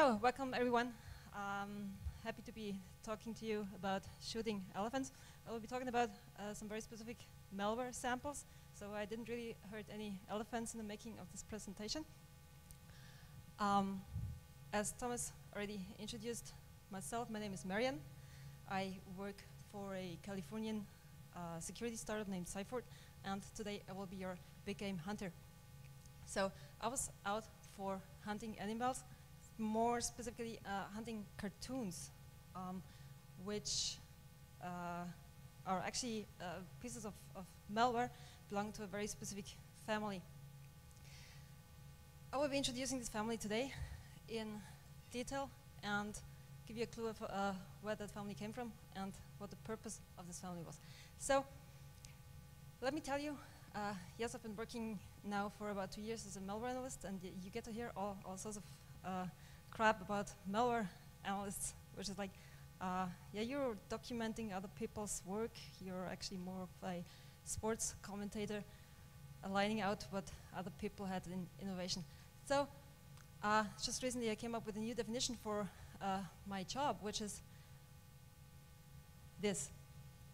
So, welcome everyone. Happy to be talking to you about shooting elephants. I will be talking about some very specific malware samples. So I didn't really hurt any elephants in the making of this presentation. As Thomas already introduced myself, my name is Marian. I work for a Californian security startup named SyScan'15, and today I will be your big game hunter. So I was out for hunting animals, more specifically hunting cartoons, which are actually pieces of malware belong to a very specific family. I will be introducing this family today in detail and give you a clue of where that family came from and what the purpose of this family was. So let me tell you, yes, I've been working now for about 2 years as a malware analyst, and you get to hear all sorts of crap about malware analysts, which is like, yeah, you're documenting other people's work. You're actually more of a sports commentator, lining out what other people had in innovation. So just recently I came up with a new definition for my job, which is this.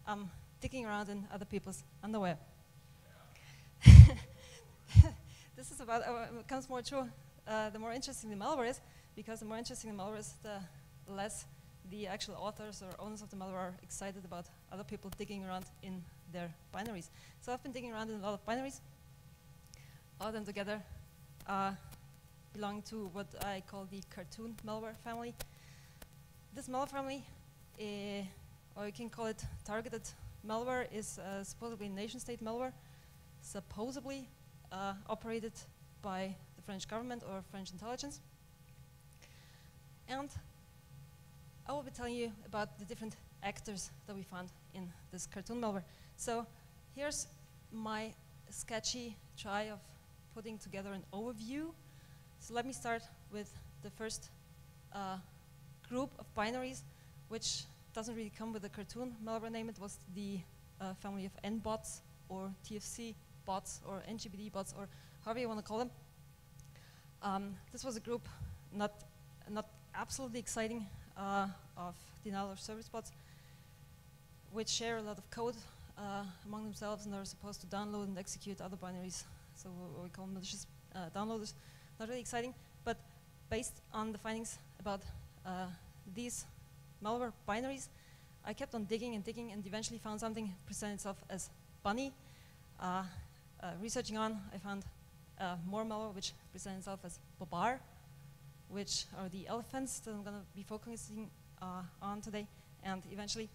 I'm digging around in other people's underwear. This is about, it becomes more true the more interesting the malware is, because the more interesting the malware is, the less the actual authors or owners of the malware are excited about other people digging around in their binaries. So I've been digging around in a lot of binaries. All of them together belong to what I call the cartoon malware family. This malware family, or you can call it targeted malware, is supposedly nation-state malware, supposedly operated by the French government or French intelligence. And I will be telling you about the different actors that we found in this cartoon malware. So here's my sketchy try of putting together an overview. So let me start with the first group of binaries, which doesn't really come with a cartoon malware name. It was the family of N-bots or TFC bots or NGBD bots or however you want to call them. This was a group not absolutely exciting of denial of service bots, which share a lot of code among themselves and are supposed to download and execute other binaries. So what we call malicious downloaders. Not really exciting, but based on the findings about these malware binaries, I kept on digging and digging and eventually found something presented itself as bunny. Researching on, I found more malware which presented itself as babar, which are the elephants that I'm going to be focusing on today. And eventually,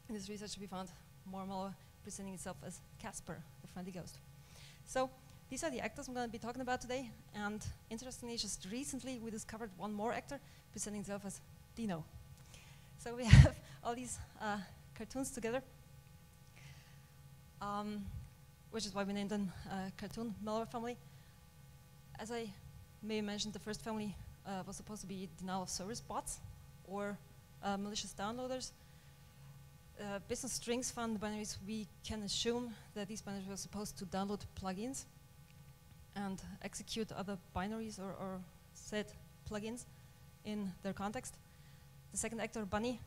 in this research, we found more malware presenting itself as Casper, the friendly ghost. So these are the actors I'm going to be talking about today. And interestingly, just recently, we discovered one more actor presenting itself as Dino. So we have all these cartoons together, which is why we named them cartoon malware family. As I may have mentioned, the first family was supposed to be denial of service bots or malicious downloaders. Based on strings found in the binaries, we can assume that these binaries were supposed to download plugins and execute other binaries or said plugins in their context. The second actor, Bunny,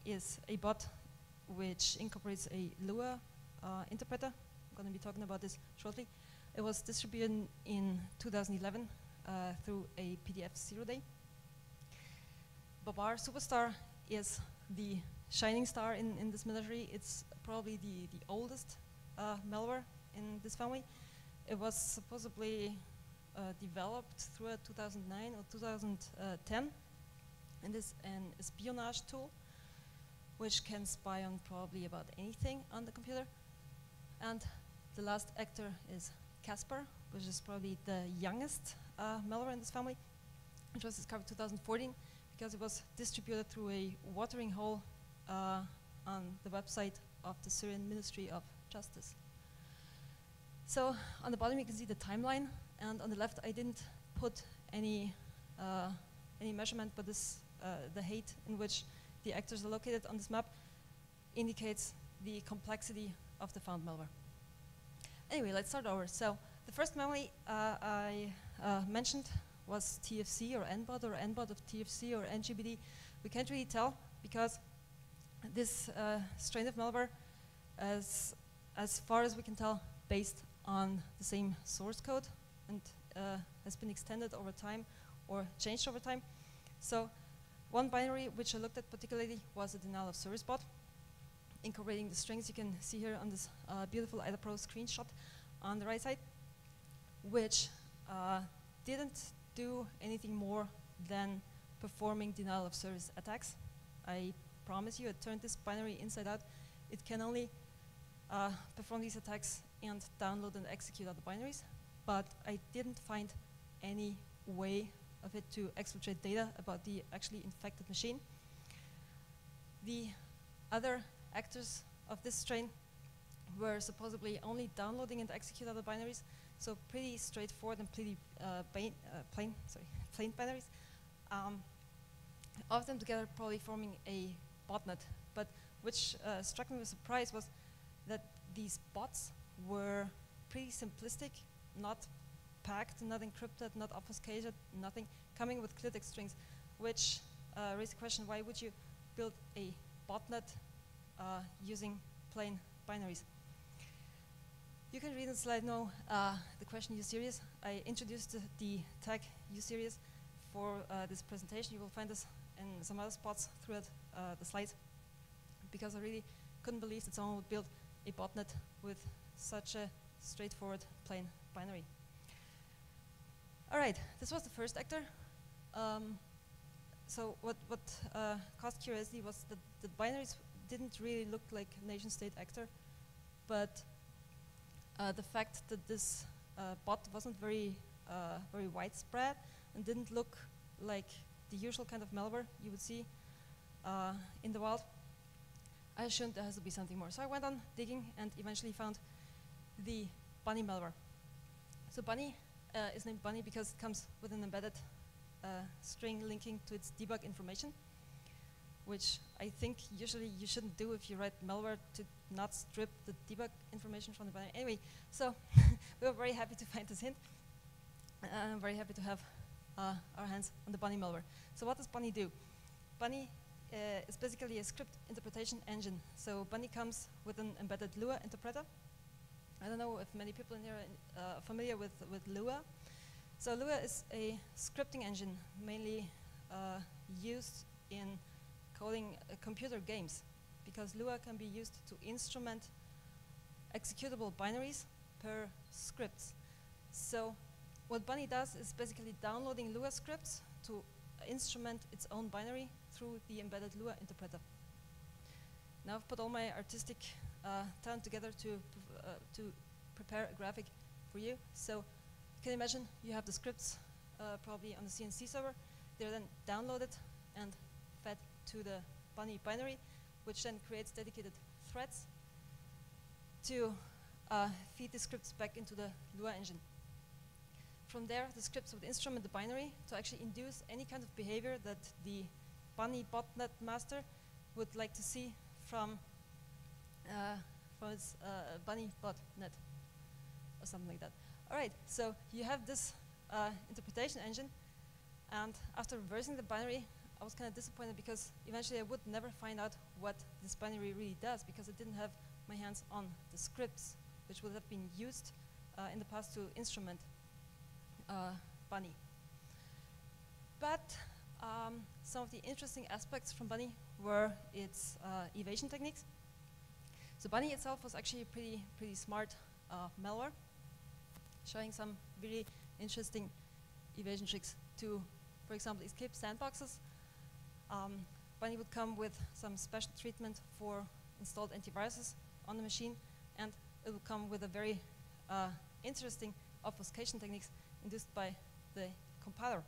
is a bot which incorporates a Lua interpreter. I'm going to be talking about this shortly. It was distributed in 2011 through a PDF zero-day. Babar Superstar is the shining star in this military. It's probably the oldest malware in this family. It was supposedly developed through 2009 or 2010, and is an espionage tool which can spy on probably about anything on the computer. And the last actor is Casper, which is probably the youngest malware in this family, which was discovered in 2014 because it was distributed through a watering hole on the website of the Syrian Ministry of Justice. So on the bottom you can see the timeline, and on the left I didn't put any measurement, but this the height in which the actors are located on this map indicates the complexity of the found malware. Anyway, let's start over. So the first family I mentioned was TFC or NBOT of TFC or NGBD. We can't really tell because this strain of malware, as far as we can tell, based on the same source code and has been extended over time or changed over time. So one binary which I looked at particularly was a denial of service bot, incorporating the strings you can see here on this beautiful IDA-Pro screenshot on the right side, which didn't do anything more than performing denial of service attacks. I promise you, I turned this binary inside out. It can only perform these attacks and download and execute other binaries, but I didn't find any way of it to exfiltrate data about the actually infected machine. The other actors of this strain were supposedly only downloading and execute other binaries, so pretty straightforward and pretty plain binaries. All of them together probably forming a botnet, but which struck me with surprise was that these bots were pretty simplistic, not packed, not encrypted, not obfuscated, nothing, coming with clear text strings, which raised the question, why would you build a botnet using plain binaries? You can read in the slide now the question U-series. I introduced the tag U-series for this presentation. You will find this in some other spots throughout the slides, because I really couldn't believe that someone would build a botnet with such a straightforward plain binary. All right, this was the first actor. So what caused curiosity was that the binaries didn't really look like nation-state actor, but the fact that this bot wasn't very widespread and didn't look like the usual kind of malware you would see in the wild, I assumed there has to be something more. So I went on digging and eventually found the bunny malware. So bunny is named bunny because it comes with an embedded string linking to its debug information, which I think usually you shouldn't do if you write malware, to not strip the debug information from the binary. Anyway, so we were very happy to find this hint. I'm very happy to have our hands on the bunny malware. So what does bunny do? Bunny is basically a script interpretation engine. So bunny comes with an embedded Lua interpreter. I don't know if many people in here are familiar with Lua. So Lua is a scripting engine mainly used in coding computer games, because Lua can be used to instrument executable binaries per scripts. So what Bunny does is basically downloading Lua scripts to instrument its own binary through the embedded Lua interpreter. Now I've put all my artistic talent together to prepare a graphic for you. So you can imagine you have the scripts probably on the CNC server. They're then downloaded and fed to the Bunny binary, which then creates dedicated threads to feed the scripts back into the Lua engine. From there, the scripts would instrument the binary to actually induce any kind of behavior that the Bunny botnet master would like to see from its Bunny botnet or something like that. All right, so you have this interpretation engine, and after reversing the binary, I was kind of disappointed because eventually I would never find out what this binary really does, because I didn't have my hands on the scripts, which would have been used in the past to instrument Bunny. But some of the interesting aspects from Bunny were its evasion techniques. So Bunny itself was actually a pretty smart malware, showing some really interesting evasion tricks to, for example, escape sandboxes. Bunny would come with some special treatment for installed antiviruses on the machine, and it would come with a very interesting obfuscation techniques induced by the compiler.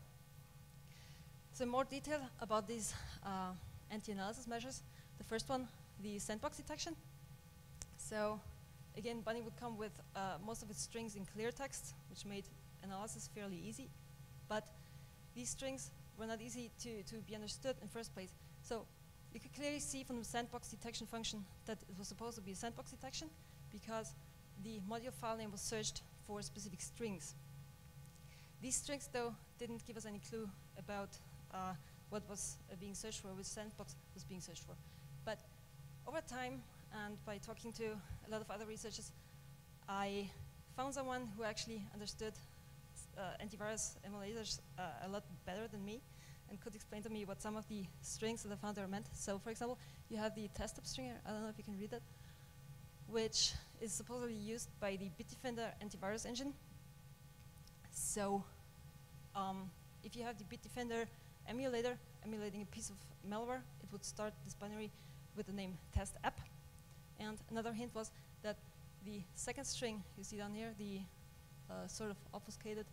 So more detail about these anti-analysis measures. The first one, the sandbox detection. So again, Bunny would come with most of its strings in clear text, which made analysis fairly easy. But these strings were not easy to be understood in first place. So you could clearly see from the sandbox detection function that it was supposed to be a sandbox detection, because the module file name was searched for specific strings. These strings, though, didn't give us any clue about what was being searched for, which sandbox was being searched for. But over time, and by talking to a lot of other researchers, I found someone who actually understood antivirus emulators a lot better than me, and could explain to me what some of the strings that I found there meant. So, for example, you have the test string. I don't know if you can read that, which is supposedly used by the Bitdefender antivirus engine. So, if you have the Bitdefender emulator emulating a piece of malware, it would start this binary with the name test app. And another hint was that the second string you see down here, the sort of obfuscated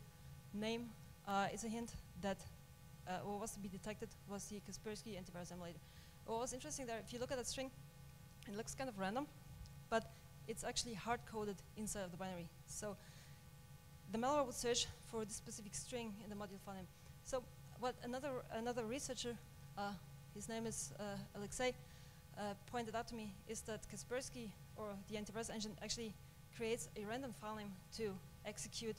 name, is a hint that what was to be detected was the Kaspersky antivirus emulator. What was interesting there, if you look at that string, it looks kind of random, but it's actually hard-coded inside of the binary. So the malware would search for this specific string in the module file name. So what another researcher, his name is Alexei, pointed out to me is that Kaspersky, or the antivirus engine, actually creates a random file name to execute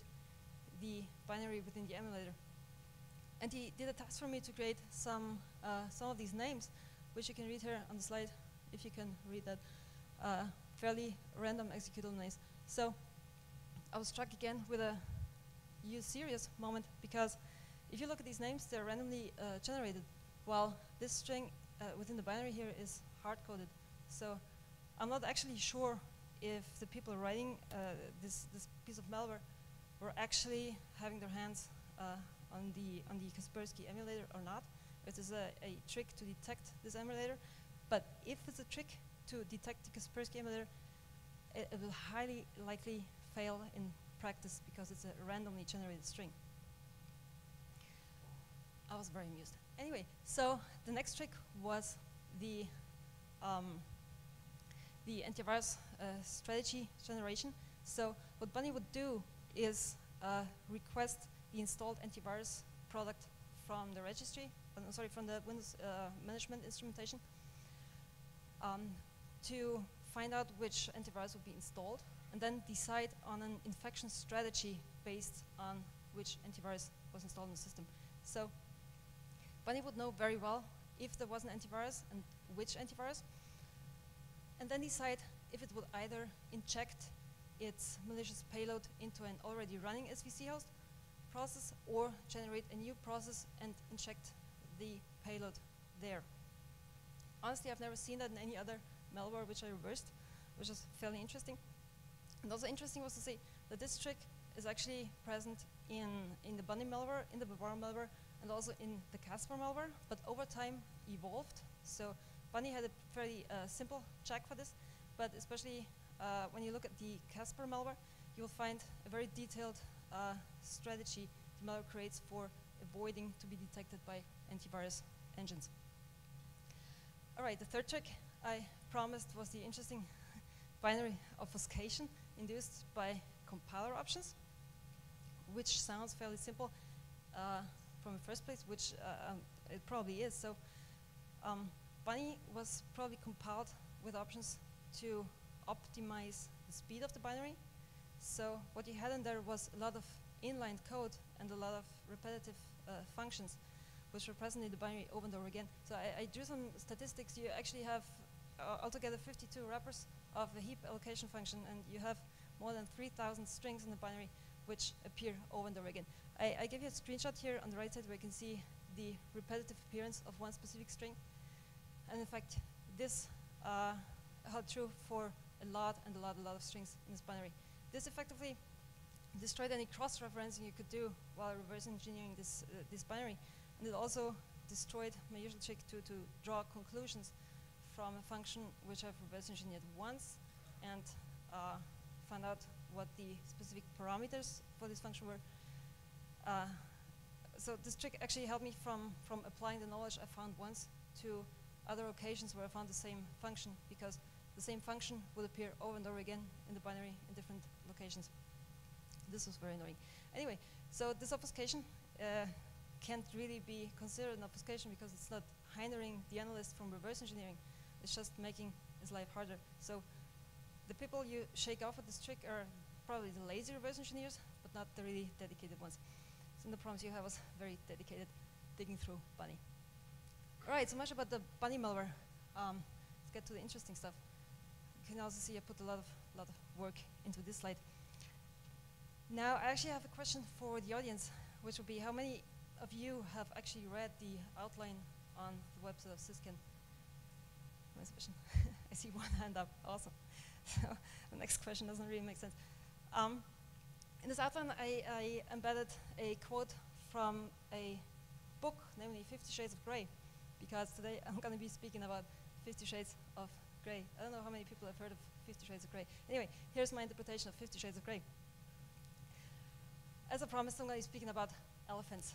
the binary within the emulator. And he did a task for me to create some of these names, which you can read here on the slide, if you can read that, fairly random executable names. So I was struck again with a serious moment, because if you look at these names, they're randomly generated, while this string within the binary here is hard-coded. So I'm not actually sure if the people writing this piece of malware were actually having their hands on the Kaspersky emulator or not. It is a trick to detect this emulator, but if it's a trick to detect the Kaspersky emulator, it will highly likely fail in practice, because it's a randomly generated string. I was very amused. Anyway, so the next trick was the antivirus strategy generation. So what Bunny would do is request the installed antivirus product from the registry, from the Windows management instrumentation, to find out which antivirus would be installed, and then decide on an infection strategy based on which antivirus was installed in the system. So Bunny would know very well if there was an antivirus and which antivirus, and then decide if it would either inject its malicious payload into an already running SVC host process, or generate a new process and inject the payload there. Honestly, I've never seen that in any other malware which I reversed, which is fairly interesting. And also interesting was to see that this trick is actually present in the Bunny malware, in the Bavaro malware, and also in the Casper malware, but over time evolved. So Bunny had a fairly simple check for this, but especially when you look at the Casper malware, you'll find a very detailed strategy the malware creates for avoiding to be detected by antivirus engines. All right, the third trick I promised was the interesting binary obfuscation induced by compiler options, which sounds fairly simple from the first place, which it probably is. So Bunny was probably compiled with options to optimize the speed of the binary. So what you had in there was a lot of inline code and a lot of repetitive functions, which were present in the binary over and over again. So I drew some statistics. You actually have altogether 52 wrappers of the heap allocation function, and you have more than 3,000 strings in the binary which appear over and over again. I give you a screenshot here on the right side where you can see the repetitive appearance of one specific string. And in fact, this held true for a lot of strings in this binary. This effectively destroyed any cross-referencing you could do while reverse engineering this binary. And it also destroyed my usual trick to draw conclusions from a function which I've reverse engineered once, and found out what the specific parameters for this function were. So this trick actually helped me from applying the knowledge I found once to other occasions where I found the same function, because the same function would appear over and over again in the binary in different locations. This was very annoying. Anyway, so this obfuscation can't really be considered an obfuscation, because it's not hindering the analyst from reverse engineering. It's just making his life harder. So the people you shake off with this trick are probably the lazy reverse engineers, but not the really dedicated ones. And the promise you have was very dedicated, digging through Bunny. All right, so much about the Bunny malware. Let's get to the interesting stuff. You can also see I put a lot of work into this slide. Now, I actually have a question for the audience, which would be, how many of you have actually read the outline on the website of SyScan'? Nice question. I see one hand up. Awesome. So the next question doesn't really make sense. In this outline, I embedded a quote from a book, namely 50 Shades of Grey, because today I'm going to be speaking about 50 Shades of Grey. I don't know how many people have heard of 50 Shades of Grey. Anyway, here's my interpretation of 50 Shades of Grey. As I promised, I'm going to be speaking about elephants.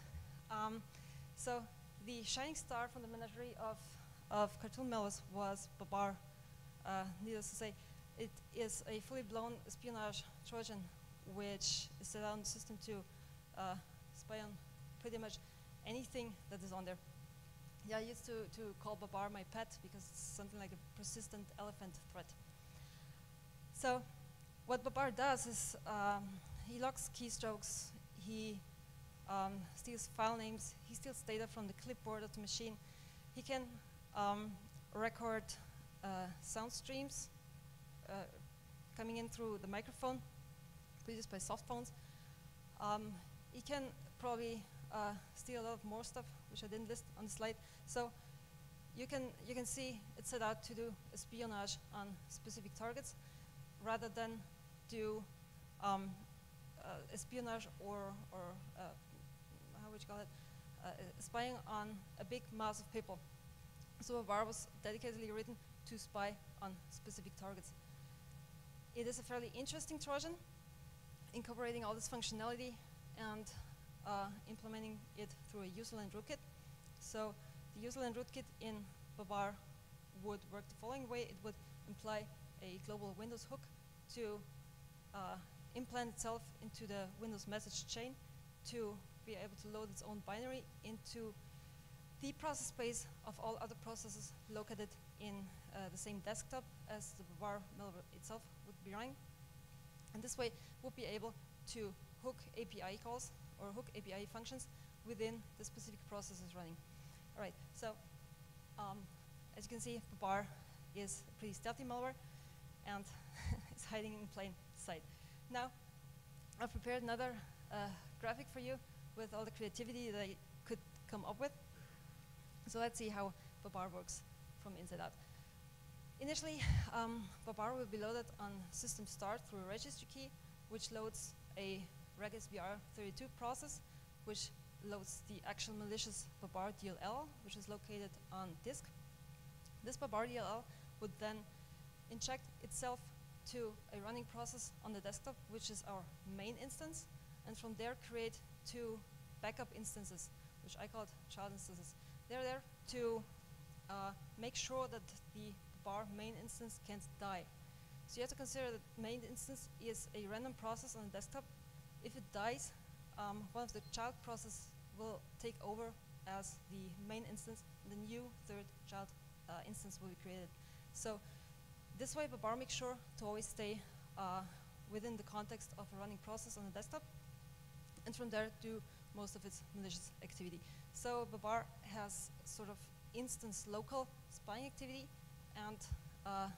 So the shining star from the menagerie of cartoon malware was Babar. Needless to say, it is a fully blown espionage Trojan, which is set on the system to spy on pretty much anything that is on there. Yeah, I used to call Babar my pet because it's something like a persistent elephant threat. So what Babar does is he locks keystrokes, he steals file names, he steals data from the clipboard of the machine. He can record sound streams coming in through the microphone produced by soft phones. He can probably steal a lot of more stuff, which I didn't list on the slide. So you can see it's set out to do espionage on specific targets, rather than do espionage or how would you call it, spying on a big mass of people. So Babar was dedicatedly written to spy on specific targets. It is a fairly interesting Trojan, incorporating all this functionality and implementing it through a userland rootkit. So the userland rootkit in Babar would work the following way. It would imply a global Windows hook to implant itself into the Windows message chain to be able to load its own binary into the process space of all other processes located in the same desktop as the Babar malware itself would be running. And this way, we'll be able to hook API calls or hook API functions within the specific processes running. All right, so as you can see, Babar is a pretty stealthy malware, and it's hiding in plain sight. Now, I've prepared another graphic for you with all the creativity that I could come up with. So let's see how Babar works from inside out. Initially, Babar will be loaded on system start through a registry key, which loads a regsbr32 process, which loads the actual malicious Babar DLL, which is located on disk. This Babar DLL would then inject itself to a running process on the desktop, which is our main instance, and from there create two backup instances, which I called child instances. They're there to make sure that the Babar main instance can't die. So you have to consider that main instance is a random process on the desktop. If it dies, one of the child processes will take over as the main instance, and the new third child instance will be created. So this way, Babar makes sure to always stay within the context of a running process on the desktop, and from there do most of its malicious activity. So Babar has sort of instance local spying activity and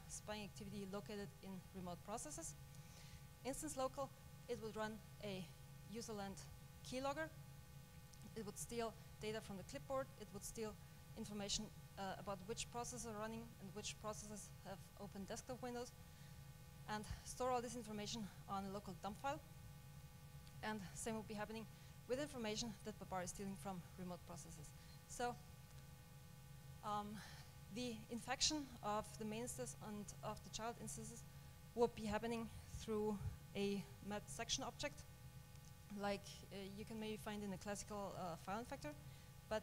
spying activity located in remote processes. Instance local, it would run a userland keylogger. It would steal data from the clipboard. It would steal information about which processes are running and which processes have open desktop windows, and store all this information on a local dump file. And same will be happening with information that Babar is stealing from remote processes. So the infection of the main instance and of the child instances will be happening through a mapped section object, like you can maybe find in a classical file infector, but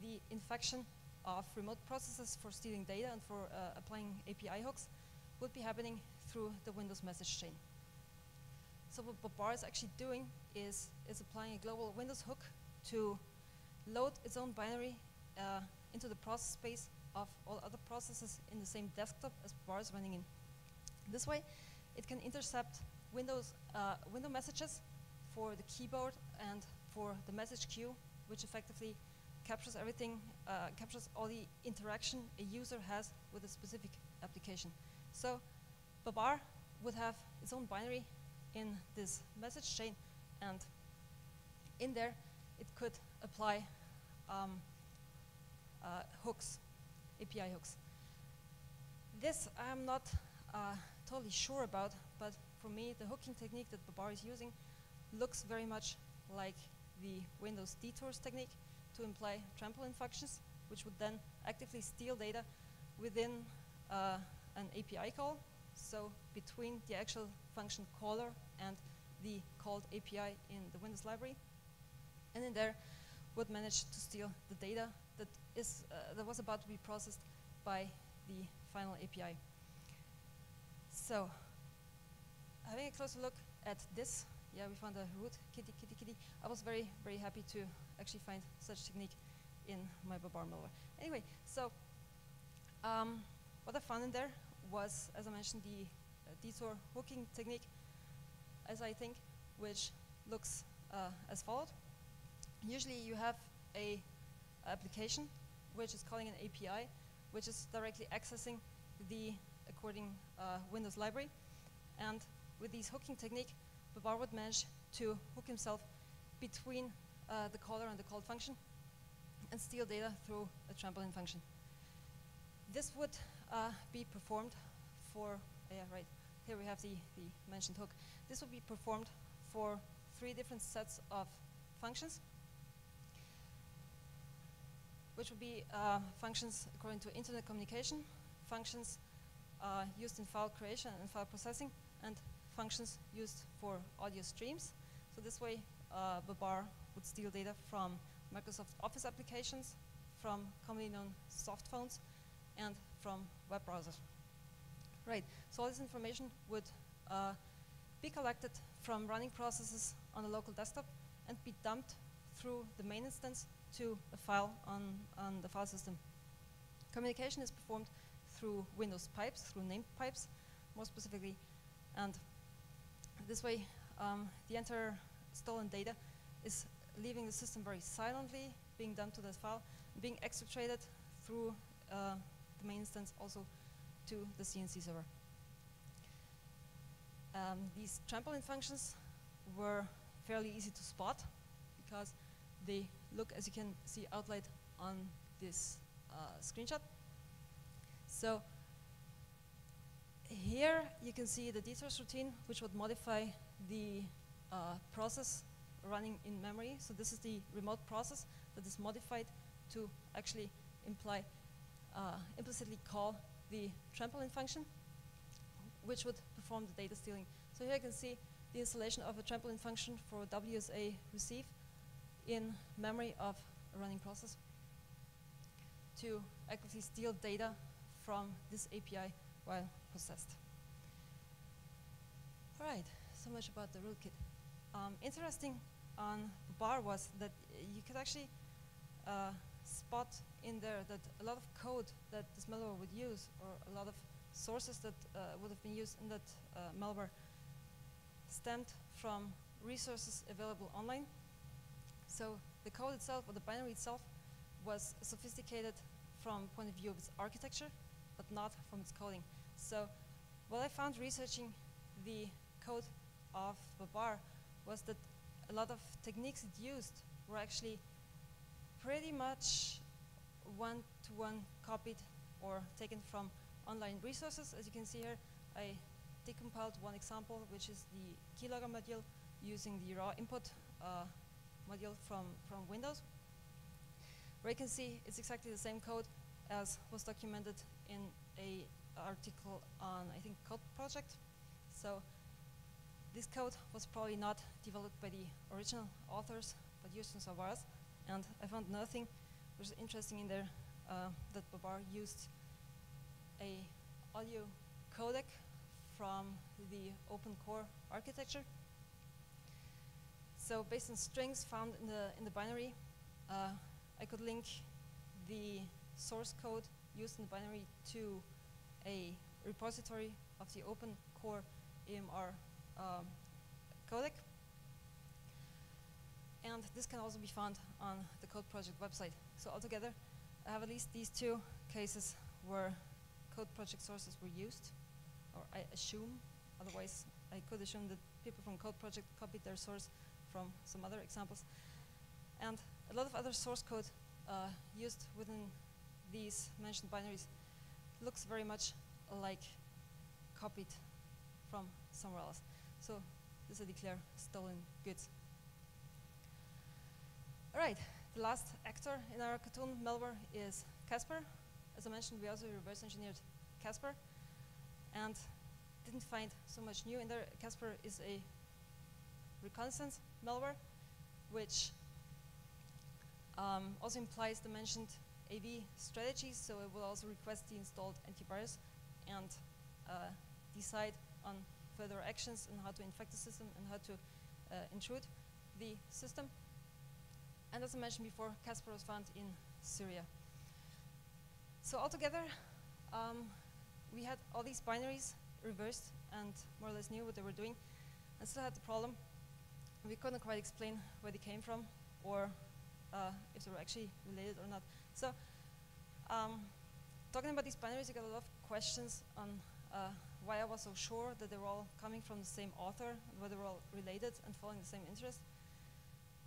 the infection of remote processes for stealing data and for applying API hooks would be happening through the Windows message chain. So what Babar is actually doing is applying a global Windows hook to load its own binary into the process space of all other processes in the same desktop as Babar is running in. This way, it can intercept window messages for the keyboard and for the message queue, which effectively captures everything, captures all the interaction a user has with a specific application. So Babar would have its own binary in this message chain, and in there it could apply hooks, API hooks. This I'm not totally sure about, but for me the hooking technique that Babar is using looks very much like the Windows detours technique to imply trampoline functions, which would then actively steal data within an API call, so between the actual function caller and the called API in the Windows library, and in there would manage to steal the data that is that was about to be processed by the final API. So, having a closer look at this, yeah, we found a root kitty. I was very, very happy to actually find such technique in my Babar malware. Anyway, so what I found in there was, as I mentioned, the detour hooking technique, as I think, which looks as followed. Usually you have a application which is calling an API, which is directly accessing the according Windows library. And with this hooking technique, Babar would manage to hook himself between the caller and the called function and steal data through a trampoline function. This would be performed for, right, here we have the mentioned hook. This would be performed for 3 different sets of functions, which would be functions according to internet communication, functions used in file creation and file processing, and functions used for audio streams. So this way, Babar would steal data from Microsoft Office applications, from commonly known soft phones, and from web browsers. Right, so all this information would be collected from running processes on a local desktop and be dumped through the main instance to a file on the file system. Communication is performed through Windows pipes, through named pipes, more specifically, and this way the entire stolen data is leaving the system very silently, being dumped to this file, being exfiltrated through the main instance also to the CNC server. These trampoline functions were fairly easy to spot because they look, as you can see, outlined on this screenshot. So here you can see the detours routine, which would modify the process running in memory. So this is the remote process that is modified to actually imply, implicitly call the trampoline function, which would perform the data stealing. So here you can see the installation of a trampoline function for WSA receive in memory of a running process to actively steal data from this API while possessed. All right, so much about the rootkit. Interesting on Babar was that you could actually spot in there that a lot of code that this malware would use, or a lot of sources that would have been used in that malware, stemmed from resources available online. So the code itself, or the binary itself, was sophisticated from the point of view of its architecture, but not from its coding. So what I found researching the code of Babar was that a lot of techniques it used were actually pretty much one-to-one copied or taken from online resources. As you can see here, I decompiled one example, which is the keylogger module using the raw input module from Windows, where you can see it's exactly the same code as was documented in a article on, I think, Code Project. So this code was probably not developed by the original authors, but used in somewhere else. And I found another thing which is interesting in there, that Babar used a audio codec from the open core architecture. So based on strings found in the binary, I could link the source code used in the binary to a repository of the open core EMR codec. And this can also be found on the code project website. So altogether, I have at least these two cases where code project sources were used, or I assume, otherwise I could assume that people from code project copied their source from some other examples. And a lot of other source code used within these mentioned binaries looks very much like copied from somewhere else. So this is declare stolen goods. All right, the last actor in our cartoon malware is Casper. As I mentioned, we also reverse engineered Casper and didn't find so much new in there. Casper is a reconnaissance malware, which also implies the mentioned AV strategies, so it will also request the installed antivirus and decide on further actions and how to infect the system and how to intrude the system. And as I mentioned before, Casper was found in Syria. So altogether, we had all these binaries reversed and more or less knew what they were doing, and still had the problem. We couldn't quite explain where they came from or if they were actually related or not. So talking about these binaries, I got a lot of questions on why I was so sure that they were all coming from the same author, whether they were all related and following the same interest.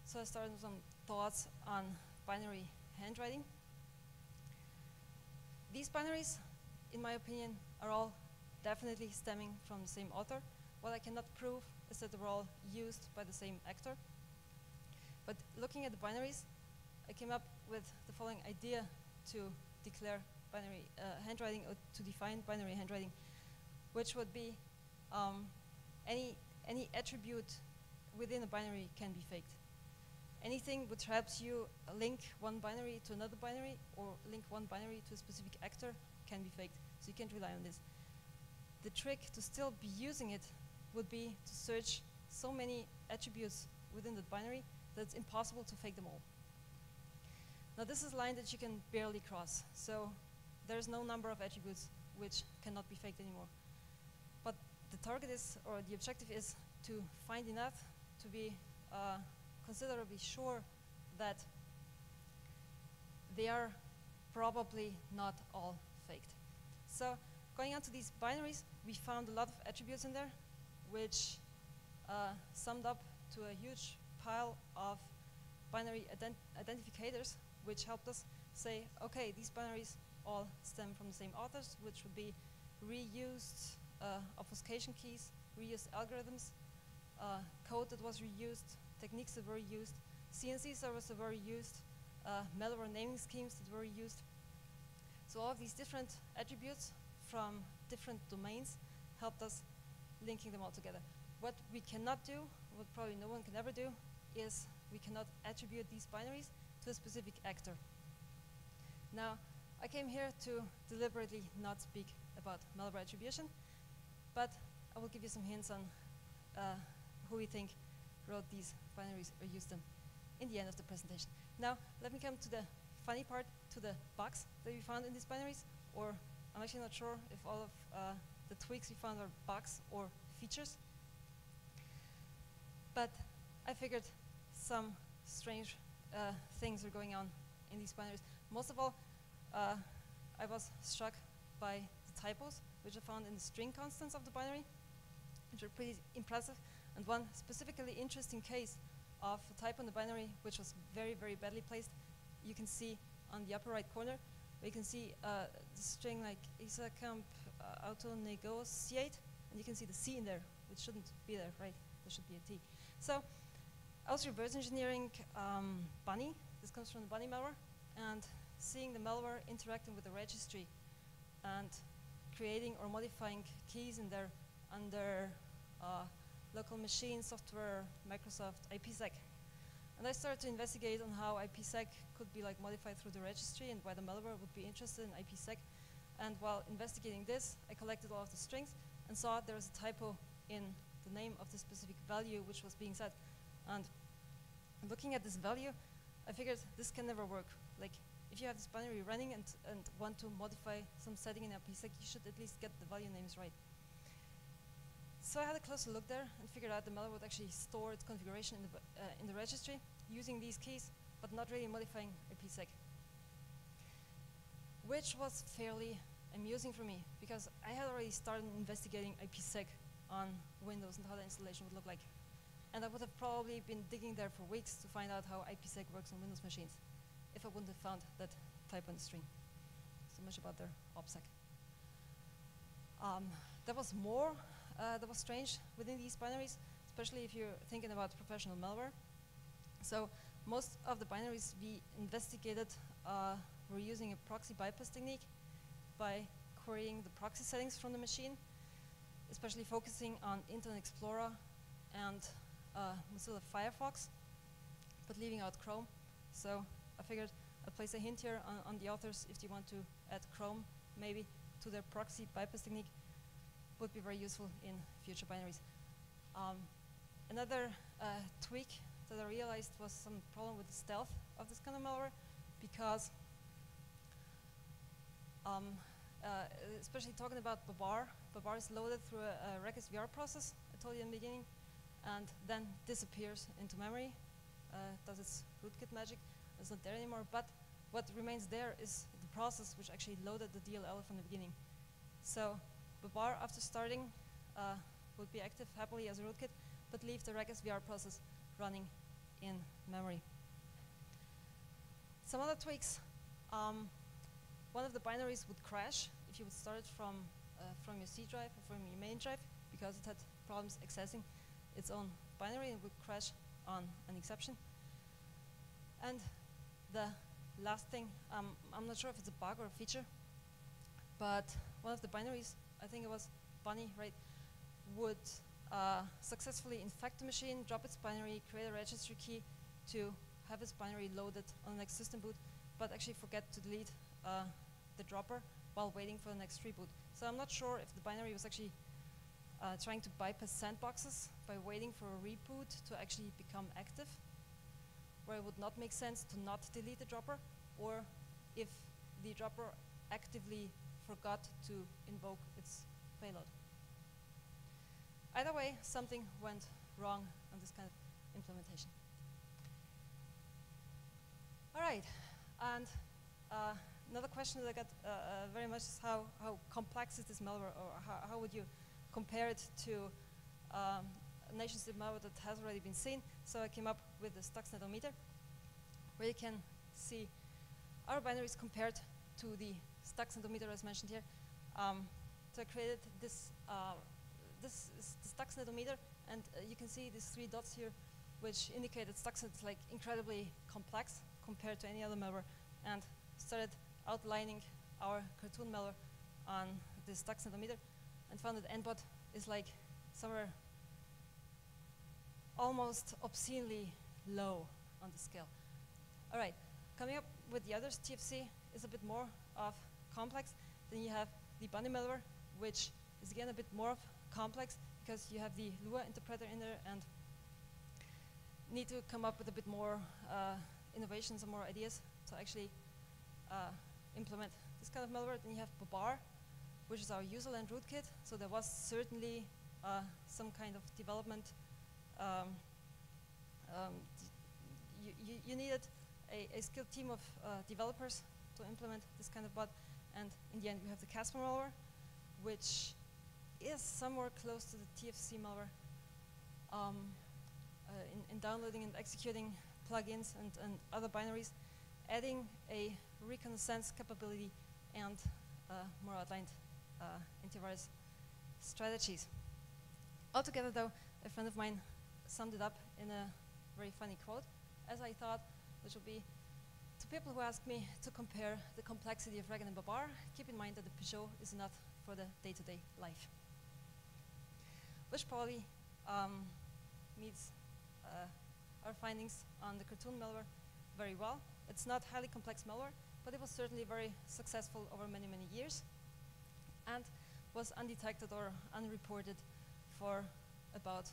So I started with some thoughts on binary handwriting. These binaries, in my opinion, are all definitely stemming from the same author. What I cannot prove is that they were all used by the same actor. But looking at the binaries, I came up with the following idea to declare binary handwriting, or to define binary handwriting, which would be any attribute within a binary can be faked. Anything which helps you link one binary to another binary or link one binary to a specific actor can be faked, so you can't rely on this. The trick to still be using it would be to search so many attributes within the binary that it's impossible to fake them all. Now this is a line that you can barely cross, so there's no number of attributes which cannot be faked anymore. But the target is, or the objective is, to find enough to be considerably sure that they are probably not all faked. So going on to these binaries, we found a lot of attributes in there, which summed up to a huge pile of binary identifiers, which helped us say, okay, these binaries all stem from the same authors, which would be reused obfuscation keys, reused algorithms, code that was reused, techniques that were used, CNC servers that were used, malware naming schemes that were used. So all of these different attributes from different domains helped us linking them all together. What we cannot do, what probably no one can ever do, is we cannot attribute these binaries to a specific actor. Now, I came here to deliberately not speak about malware attribution, but I will give you some hints on who we think wrote these binaries or used them in the end of the presentation. Now, let me come to the funny part, to the bugs that we found in these binaries, or I'm actually not sure if all of the tweaks we found are bugs or features. But I figured some strange things are going on in these binaries. Most of all, I was struck by the typos, which I found in the string constants of the binary, which are pretty impressive. And one specifically interesting case of a typo in the binary, which was very, very badly placed, you can see on the upper right corner, where you can see the string like SyScan'15 auto-negotiate, and you can see the C in there, which shouldn't be there, right? There should be a T. So I was reverse engineering Bunny. This comes from the Bunny malware, and seeing the malware interacting with the registry and creating or modifying keys in there under local machine software, Microsoft IPsec. And I started to investigate on how IPsec could be like modified through the registry and why the malware would be interested in IPsec. And while investigating this, I collected all of the strings and saw there was a typo in the name of the specific value which was being set. And looking at this value, I figured this can never work. Like, if you have this binary running and want to modify some setting in IPsec, you should at least get the value names right. So I had a closer look there and figured out the malware would actually store its configuration in the registry, using these keys, but not really modifying IPsec, which was fairly amusing for me, because I had already started investigating IPsec on Windows and how the installation would look like. And I would have probably been digging there for weeks to find out how IPsec works on Windows machines if I wouldn't have found that type on the string. So much about their OPSEC. There was more that was strange within these binaries, especially if you're thinking about professional malware. So most of the binaries we investigated were using a proxy bypass technique by querying the proxy settings from the machine, especially focusing on Internet Explorer and Mozilla Firefox, but leaving out Chrome. So I figured I'd place a hint here on the authors if they want to add Chrome maybe to their proxy bypass technique. Would be very useful in future binaries. Another tweak that I realized was some problem with the stealth of this kind of malware, because especially talking about Babar is loaded through a regSVR process, I told you in the beginning, and then disappears into memory, does its rootkit magic. It's not there anymore, but what remains there is the process which actually loaded the DLL from the beginning. So Babar, after starting, would be active happily as a rootkit, but leave the regSVR process running in memory. Some other tweaks. One of the binaries would crash if you would start it from your C drive or from your main drive, because it had problems accessing its own binary, and would crash on an exception. And the last thing, I'm not sure if it's a bug or a feature, but one of the binaries, I think it was Bunny, right, would successfully infect the machine, drop its binary, create a registry key to have its binary loaded on the next system boot, but actually forget to delete the dropper while waiting for the next reboot. So I'm not sure if the binary was actually trying to bypass sandboxes by waiting for a reboot to actually become active, where it would not make sense to not delete the dropper, or if the dropper actively forgot to invoke its payload. Either way, something went wrong on this kind of implementation. All right, and another question that I got very much is how complex is this malware, or how would you compare it to a nation-state malware that has already been seen? So I came up with the Stuxnet-O-meter, where you can see our binaries compared to the Stuxnet-O-meter as mentioned here. So I created this, this is the Stuxnet-O-meter, and you can see these 3 dots here, which indicate that Stuxnet is like incredibly complex compared to any other malware, and started outlining our cartoon malware on this Stuxnet-O-meter, and found that NBOT is like somewhere almost obscenely low on the scale. All right, coming up with the others, TFC is a bit more of complex. Then you have the Bunny malware, which is again a bit more of complex, because you have the Lua interpreter in there and need to come up with a bit more innovations and more ideas to actually implement this kind of malware. Then you have Babar, which is our userland rootkit. So there was certainly some kind of development. You needed a skilled team of developers to implement this kind of bot. And in the end, we have the Casper malware, which is somewhere close to the TFC malware in downloading and executing plugins and other binaries, adding a reconnaissance capability and more outlined antivirus strategies. Altogether, though, a friend of mine summed it up in a very funny quote, as I thought, which will be, to people who ask me to compare the complexity of Regan and Babar, keep in mind that the Peugeot is not for the day-to-day life. Which probably meets our findings on the cartoon malware very well. It's not highly complex malware, but it was certainly very successful over many, many years, and was undetected or unreported for about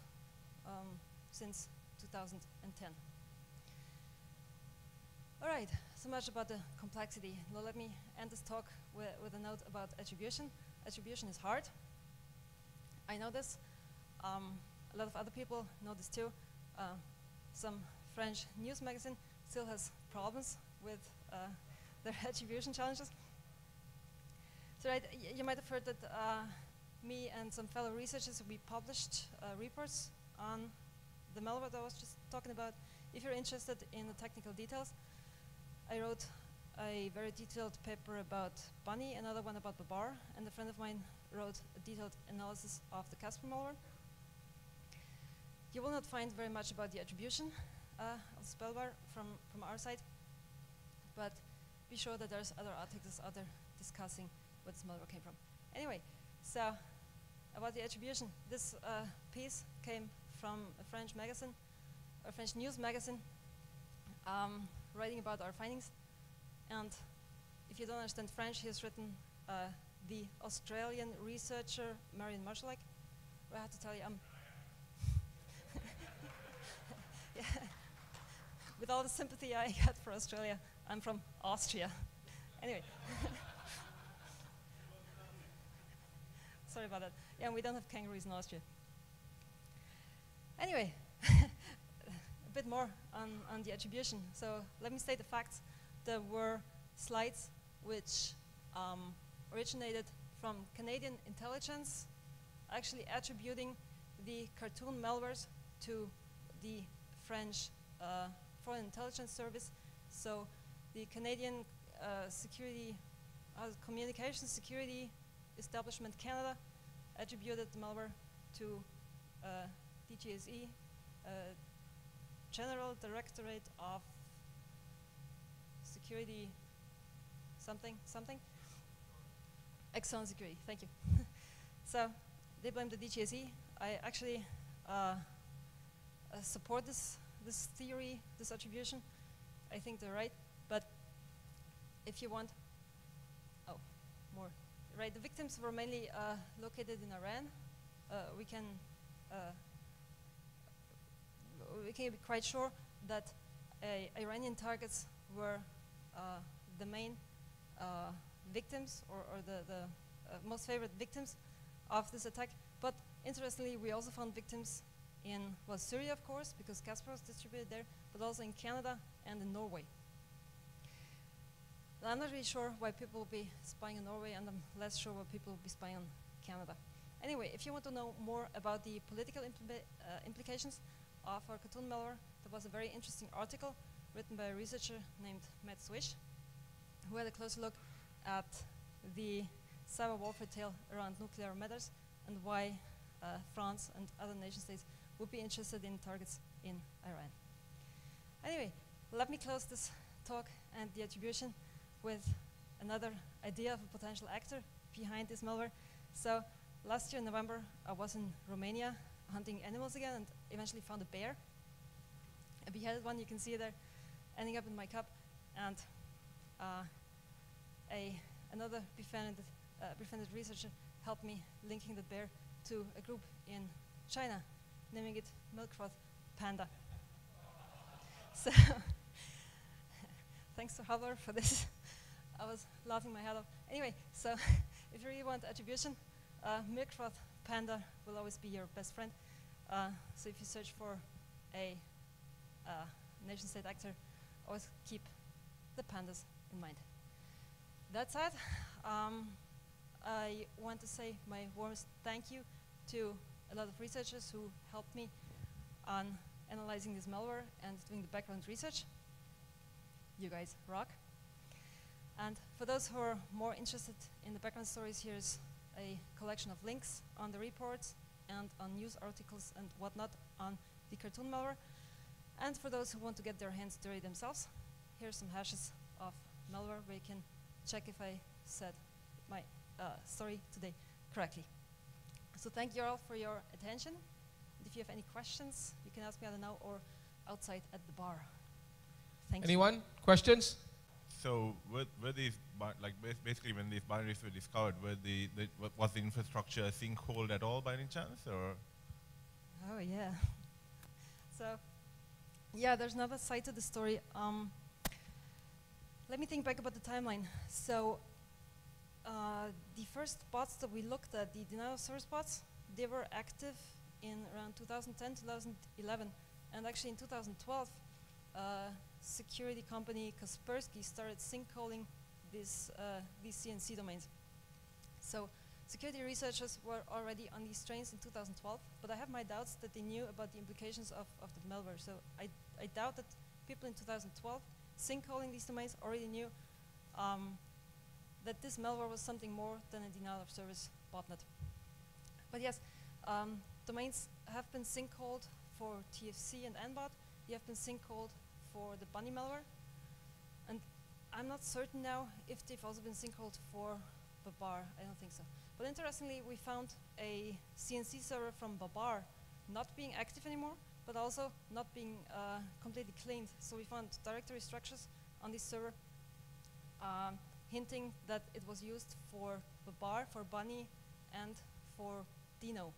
since 2010. All right, so much about the complexity. Now let me end this talk with a note about attribution. Attribution is hard. I know this. A lot of other people know this too. Some French news magazine still has problems with their attribution challenges. So you might have heard that me and some fellow researchers, we published reports on the malware that I was just talking about. If you're interested in the technical details, I wrote a very detailed paper about Bunny, another one about Babar, and a friend of mine wrote a detailed analysis of the Casper malware. You will not find very much about the attribution of spellware from our side, but be sure that there's other articles out there discussing where this malware came from. Anyway, so about the attribution, this piece came from a French magazine, a French news magazine, writing about our findings. And if you don't understand French, he has written the Australian researcher Marion Marshallek. I have to tell you, yeah. With all the sympathy I had for Australia, I'm from Austria. Anyway. Sorry about that. Yeah, we don't have kangaroos in Austria. Anyway, a bit more on the attribution. So let me state the facts. There were slides which originated from Canadian intelligence, actually attributing the cartoon malwares to the French Foreign Intelligence Service. So the Canadian Communications Security Establishment Canada attributed the malware to DGSE, General Directorate of Security something. Excellent security, thank you. So they blame the DGSE. I actually support this theory, this attribution. I think they're right, but if you want, more. Right, the victims were mainly located in Iran. We can be quite sure that Iranian targets were the main victims or the most favorite victims of this attack. But interestingly, we also found victims in Syria, of course, because Casper was distributed there, but also in Canada and in Norway. I'm not really sure why people will be spying on Norway, and I'm less sure why people will be spying on Canada. Anyway, if you want to know more about the political implications of our cartoon malware, there was a very interesting article written by a researcher named Matt Swish, who had a closer look at the cyber warfare tale around nuclear matters and why France and other nation states would be interested in targets in Iran. Anyway, let me close this talk and the attribution with another idea of a potential actor behind this malware. So last year in November, I was in Romania hunting animals again and eventually found a bear. A beheaded one, you can see it there, ending up in my cup. And another befriended researcher helped me linking the bear to a group in China, naming it Milk Froth Panda. So thanks to Hubler for this. I was laughing my head off. Anyway, so if you really want attribution, Milk Froth Panda will always be your best friend. So if you search for a nation-state actor, always keep the pandas in mind. That said, I want to say my warmest thank you to a lot of researchers who helped me on analyzing this malware and doing the background research. You guys rock. And for those who are more interested in the background stories, here's a collection of links on the reports and on news articles and whatnot on the cartoon malware. And for those who want to get their hands dirty themselves, here's some hashes of malware where you can check if I said my story today correctly. So thank you all for your attention. And if you have any questions, you can ask me, I don't know, or outside at the bar. Thank you. Anyone? Questions? So were these, basically when these binaries were discovered, was the infrastructure sinkhole at all by any chance, or? Oh yeah. So, yeah, there's another side to the story. Let me think back about the timeline. So, the first bots that we looked at, the denial of service bots, they were active in around 2010, 2011, and actually in 2012, security company Kaspersky started sinkholing these CNC domains. So security researchers were already on these trains in 2012, but I have my doubts that they knew about the implications of the malware. So I doubt that people in 2012 sinkholing these domains already knew that this malware was something more than a denial of service botnet. But yes, domains have been sinkholed for TFC and NBOT. They have been sinkholed for the bunny malware. And I'm not certain now if they've also been sinkholed for Babar. I don't think so. But interestingly, we found a CNC server from Babar not being active anymore, but also not being completely cleaned. So we found directory structures on this server hinting that it was used for Babar, for Bunny, and for Dino.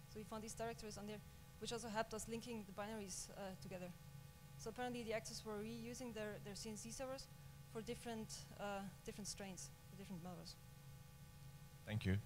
So we found these directories on there, which also helped us linking the binaries together. So apparently the actors were reusing their CNC servers for different strains, for different malwares. Thank you.